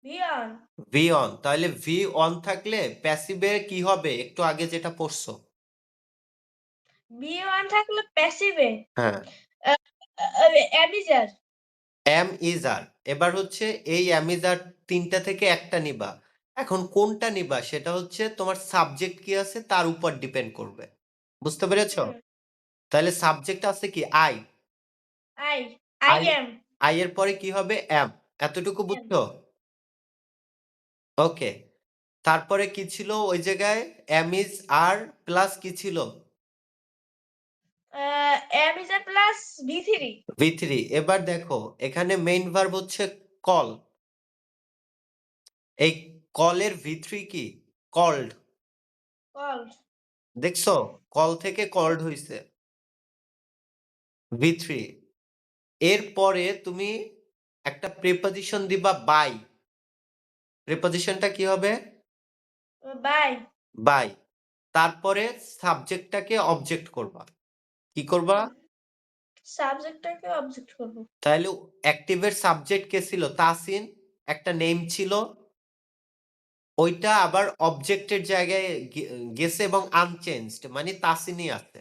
ভিয়ন। V1 তাহলে V1 থাকলে প্যাসিভে কি হবে? একটু আগে যেটা পড়ছো। ভি1 থাকলে প্যাসিভে হ্যাঁ, অ্যাবিজার। am is are। এবার হচ্ছে এই am is are ৩ টা থেকে একটা নিবা। এখন কোনটা নিবা সেটা হচ্ছে তোমার সাবজেক্ট কি আছে তার উপর ডিপেন্ড করবে। বুঝতে পেরেছো? হুম, তাহলে সাবজেক্ট আছে কি? I। I, I I am, I এর পরে কি হবে? am। এতটুকু এম। বুঝছো? ওকে। তারপরে কি ছিল ওই জায়গায়? am is are প্লাস কি ছিল? অ্যাবিজার প্লাস ভি3। V3। এবার দেখো এখানে মেইন ভার্ব হচ্ছে কল। এই কলের V3 কি? কল্ড। কল্ড। দেখছো? কল থেকে কল্ড হইছে। V3। এরপরে তুমি একটা প্রিপজিশন দিবা বাই। প্রিপজিশনটা কি হবে? বাই। বাই। তারপরে সাবজেক্টটাকে অবজেক্ট করবা। কি করবা? সাবজেক্টটাকে অবজেক্ট করব। তাহলে অ্যাক্টিভের সাবজেক্ট কে ছিল? তাসিন। একটা নেম ছিল। ওইটা আবার অবজেক্টের জায়গায় গেছে এবং আনচেঞ্জড মানে তাসিনই আছে।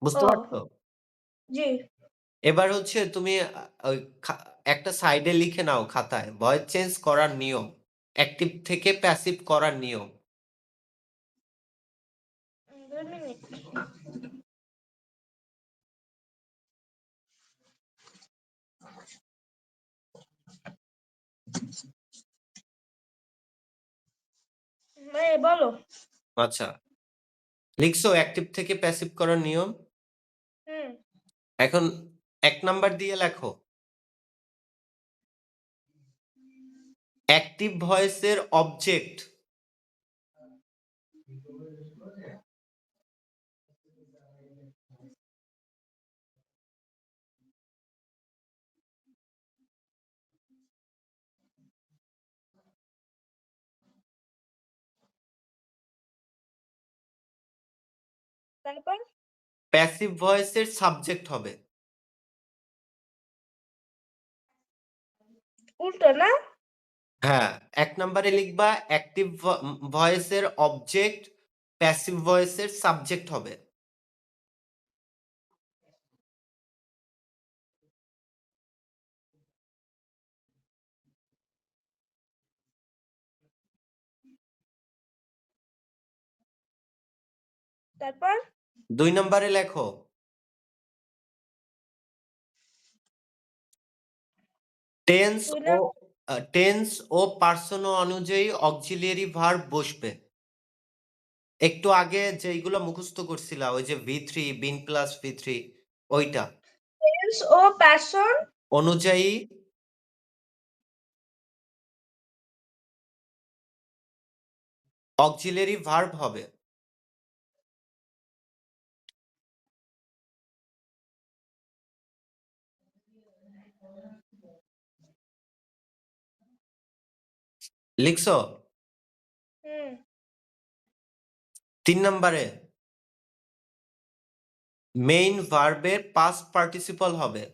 বুঝতে ও পারছো? জি। এবার হচ্ছে তুমি ওই একটা সাইডে লিখে নাও খাতায় ভয়েস চেঞ্জ করার নিয়ম। অ্যাক্টিভ থেকে প্যাসিভ করার নিয়ম। 2 মিনিট। বলো। আচ্ছা। লিখছো অ্যাক্টিভ থেকে প্যাসিভ করার নিয়ম? হুম। এখন ১ নাম্বার দিয়ে লেখো। অ্যাক্টিভ ভয়েসের অবজেক্ট তারপর প্যাসিভ ভয়েসের সাবজেক্ট হবে। উল্টো না? হ্যাঁ, ১ নাম্বারে লিখবা অ্যাক্টিভ ভয়েসের অবজেক্ট প্যাসিভ ভয়েসের সাবজেক্ট হবে। তারপর ২ নাম্বারে লেখো টেন্স 2 ও না? টেন্স ও পার্সন অনুযায়ী অক্সিলিয়ারি ভার্ব বসবে। একটু আগে যেইগুলো মুখস্থ করছিলা ওই যে V3 বিন প্লাস V3 ওইটা টেন্স ও পারসন অনুযায়ী অক্সিলিয়ারি ভার্ব হবে। লিখছো? হুম। ৩ নাম্বারে মেইন ভার্বের পাস্ট পার্টিসিপল হবে।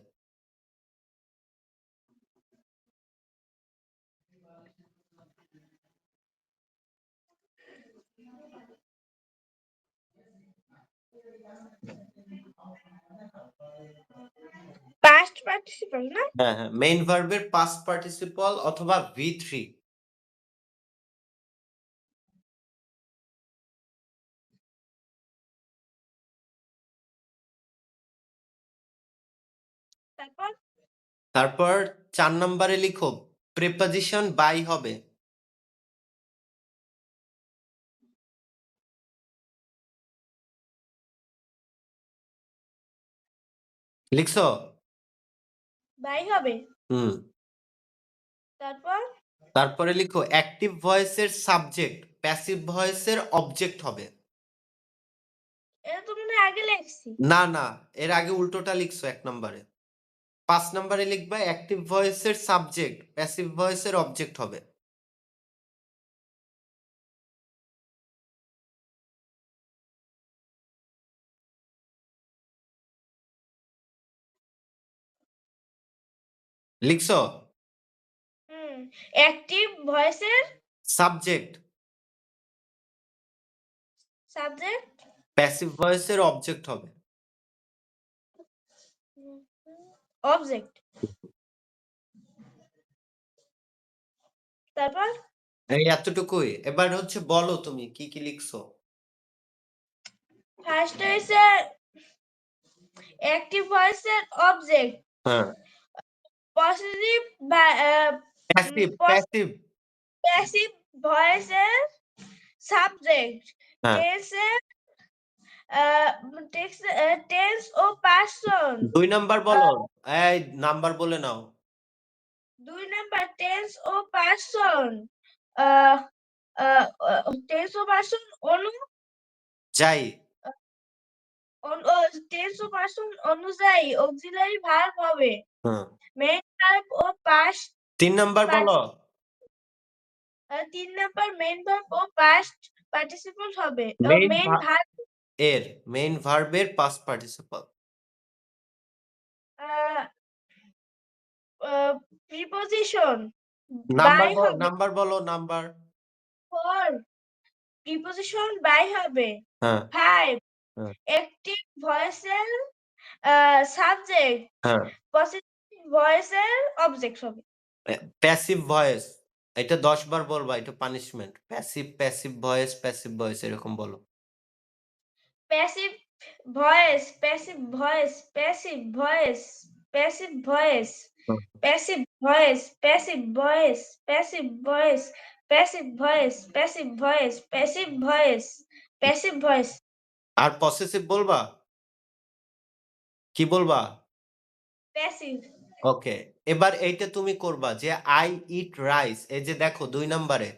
পাস্ট পার্টিসিপল না? হ্যাঁ, হ্যাঁ। মেইন ভার্বের পাস্ট পার্টিসিপল অথবা V3 তারপর তারপর ৪ নাম্বারে লিখো প্রিপজিশন বাই হবে। লিখছো? বাই হবে। হুম। তারপর তারপরে লিখো অ্যাক্টিভ ভয়েসের সাবজেক্ট প্যাসিভ ভয়েসের অবজেক্ট হবে। এটা তো মনে হয় আগে লেখছি। না, না, এর আগে উল্টোটা লিখছো ১ নাম্বারে। ৫ নাম্বারে লিখবা অ্যাক্টিভ ভয়েসের সাবজেক্ট প্যাসিভ ভয়েসের অবজেক্ট হবে। লিখছো? হুম। অ্যাক্টিভ ভয়েসের সাবজেক্ট সাবজেক্ট প্যাসিভ ভয়েসের অবজেক্ট হবে। অবজেক্ট। তারপর এই এতটুকুই। এবার হচ্ছে বলো তুমি কি, কি লিখছো? ফার্স্ট হইছে অ্যাক্টিভ ভয়েসের অবজেক্ট হ্যাঁ। পজিটিভ বা প্যাসিভ প্যাসিভ ভয়েসের সাবজেক্ট হ্যাঁ। টেন্সের টেন্স ও পারসন ২ নাম্বার বলো। এই নাম্বার বলে নাও। 2 নাম্বার টেন্স ও পারসন টেন্স ও পারসন যাই। টেন্স ও পারসন অনুযায়ী অক্সিলারি ভার্ব হবে হুম। মেইন ভার্ব ও পাস্ট ৩ নাম্বার বলো। 3 নাম্বার মেইন ভার্ব ও পাস্ট পার্টিসিপল হবে। ও মেইন মেইন ভার্ব মেইন ভার্বের পাস্ট পার্টিসিপল। আ আ প্রিপোজিশন নাম্বার বাই হবে। বলো নাম্বার। 4 প্রিপোজিশন বাই হবে। হ্যাঁ, 5 হ্যাঁ, অ্যাক্টিভ ভয়েসের সাবজেক্ট হ্যাঁ। পসেসিভ ভয়েসের অবজেক্ট হবে। প্যাসিভ ভয়েস এটা ১০ বার বলবা, এটা পানিশমেন্ট। প্যাসিভ ভয়েস এরকম বলো। Passive voice, passive voice, passive voice, passive voice, hmm. Passive voice, passive voice, passive voice, passive voice, passive voice, passive voice, passive voice, আর possessive বলবা? কি বলবা? প্যাসিভ। ওকে। এবার এইটা তুমি করবা যে আই ইট রাইস, এই যে দেখো ২ নাম্বারে।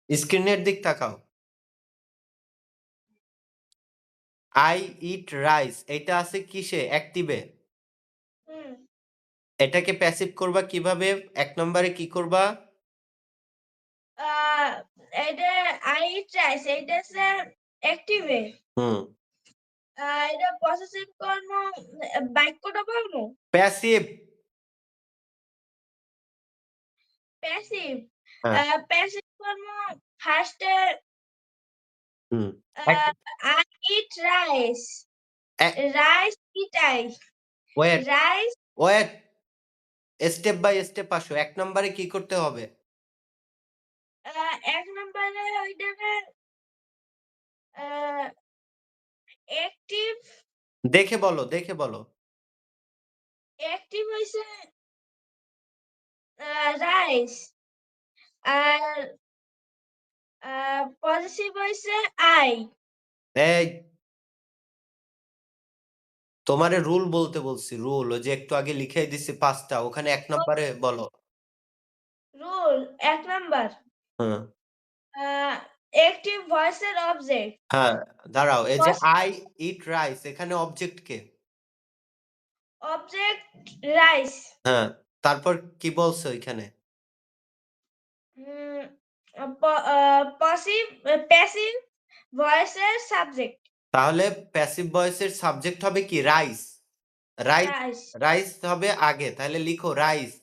স্ক্রিনের দিক তাকাও। আই ইট রাইস এইটা আছে কিসে? অ্যাক্টিভে। হুম। এটাকে প্যাসিভ করবা কিভাবে? ১ নম্বরে কি করবা? আ এইটা আই ট্রাইস এইটা হচ্ছে অ্যাক্টিভে। হুম। এটা পসেসিভ কর্ম বাক্যটা বলবো? প্যাসিভ। প্যাসিভ হ্যাঁ। প্যাসিভ কর্ম ফার্স্টে হুম। এক I eat rice. এ Rice eat I. Wait, Rice wait. Step by step আসো। ১ নম্বরে কি করতে হবে? ১ নম্বরে ওইটাকে আ অ্যাক্টিভ দেখে বলো, দেখে বলো। অ্যাক্টিভ হইছে রাইস। আর পজিটিভ হইছে I. এই তোমারে রুল বলতে বলছি, রুল। ওই যে একটু আগে লিখাই দিছি ৫ টা, ওখানে ১ নম্বরে বলো। Rule ১ number hmm. Uh active ভয়েসের অবজেক্ট। হ্যাঁ, দাঁড়াও। এই যে পস আই ইট রাইস এখানে অবজেক্ট কে? Object rice. হ্যাঁ, তারপর কি বলছো ওইখানে? উম প পসিভ প্যাসিভ ভয়েসের সাবজেক্ট তাহলে প্যাসিভ ভয়েসের সাবজেক্ট হবে কি? রাইস। Rice, rice. রাইস হবে আগে। তাহলে লিখো রাইস।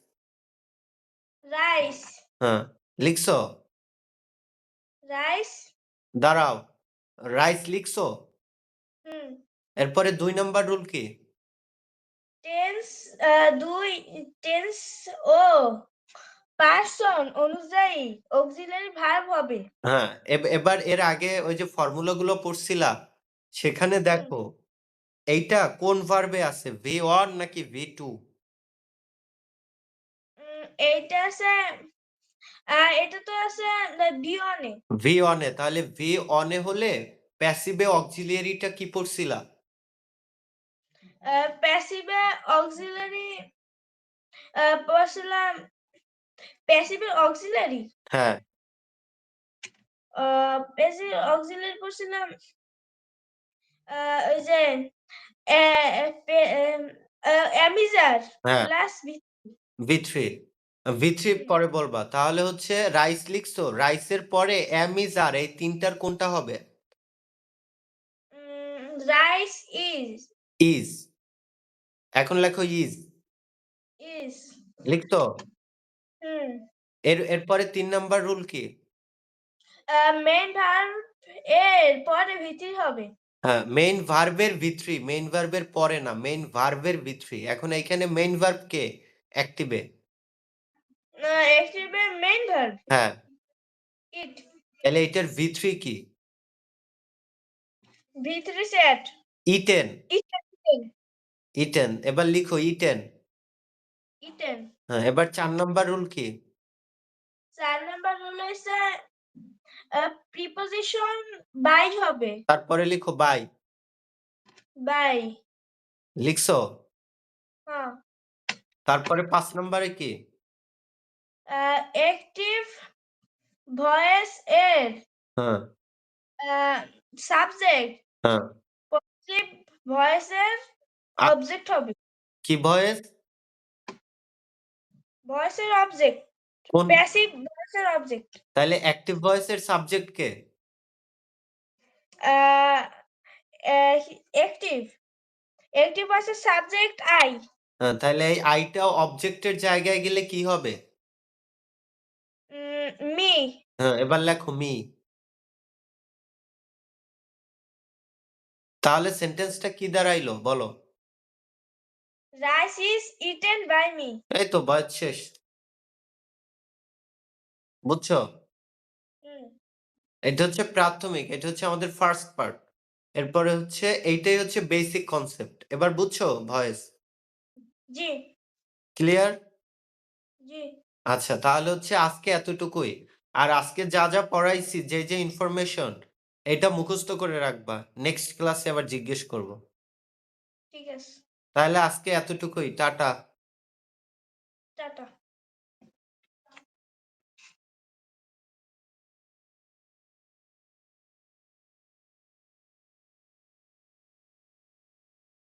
রাইস, হ্যাঁ, লিখছো? রাইস। দাঁড়াও। রাইস লিখছো? হুম। এরপরে ২ নাম্বার রুল কি? টেন্স ২ টেন্স ও পারসন অনুযায়ী অক্সিলারি ভার্ব হবে। হ্যাঁ, এবার এর আগে ওই যে ফর্মুলা গুলো পড়ছিলা, সেখানে হুম। দেখো এইটা কোন ভার্বে আছে? V1 নাকি V2? এইটা আছে এটা তো আছে B1 এ। V1 এ। তাহলে V1 এ হলে প্যাসিভে অক্সিলিয়ারিটা কি পড়ছিলা? প্যাসিভে অক্সিলারি পড়ছিলাম প্যাসিভে অক্সিলারি হ্যাঁ, প্যাসিভ অক্সিলারি পড়ছিলাম ওই যে অ্যা পে অ্যামিজার হ্যাঁ, প্লাস V3। V3 পরে বলবা। তাহলে হচ্ছে রাইস লিখছো। রাইসের পরে এম ইজ আর এই ৩ টার কোনটা হবে? Rice is is. এখন লেখো ইজ। ইজ লিখছো? হুম। এরপরে ৩ নাম্বার রুল কি? মেইন ভার্ব এর পরে ভিত্তি হবে। হ্যাঁ, মেইন ভার্বের V3, মেইন ভার্বের পরে না, মেইন ভার্বের V3। এখন এইখানে মেইন ভার্ব কে? অ্যাক্টিভে। অ্যাকটিভের মেইন ভার্ব হ্যাঁ, ইট তাহলে এটার V3 কি? V3 set eaten, eaten eaten. এবার লিখো ইটেন। ইটেন। হ্যাঁ, এবার ৪ নাম্বার রুল কি? ৪ নাম্বার রুল হইছে প্রিপোজিশন বাই হবে। তারপরে লিখো বাই। বাই লিখছো? হ্যাঁ। তারপরে ৫ নাম্বারে কি? অ্যাকটিভ ভয়েস এর হ্যাঁ, সাবজেক্ট হ্যাঁ। পজিটিভ ভয়েসের আ অবজেক্ট হবে। কি ভয়েস? ভয়েসের অবজেক্ট কোন প্যাসিভ ভয়েসের অবজেক্ট। তাহলে অ্যাক্টিভ ভয়েসের সাবজেক্ট কে? অ্যাক্টিভ অ্যাক্টিভ ভয়েসের সাবজেক্ট আই। তাহলে এই আইটা অবজেক্টের জায়গায় গেলে কি হবে? মি। এবার লেখো মি। তাহলে সেন্টেন্সটা কি দাঁড়াইলো বলো? Rice is eaten by me. এই তো বয়স শেষ। বুঝছো? এটা হচ্ছে প্রাথমিক, এটা হচ্ছে আমাদের ফার্স্ট পার্ট। এরপরে হচ্ছে এইটাই হচ্ছে বেসিক কনসেপ্ট। এবার বুঝছো ভয়েস? জি ক্লিয়ার? জি আচ্ছা, তাহলে হচ্ছে আজকে এতটুকুই। আর আজকে যা যা পড়াইছি, যে ইনফরমেশন, এটা মুখস্থ করে রাখবা। নেক্সট ক্লাসে আবার জিজ্ঞেস করব। ঠিক আছে। তাহলে আজকে এতটুকুই। টাটা। টাটা।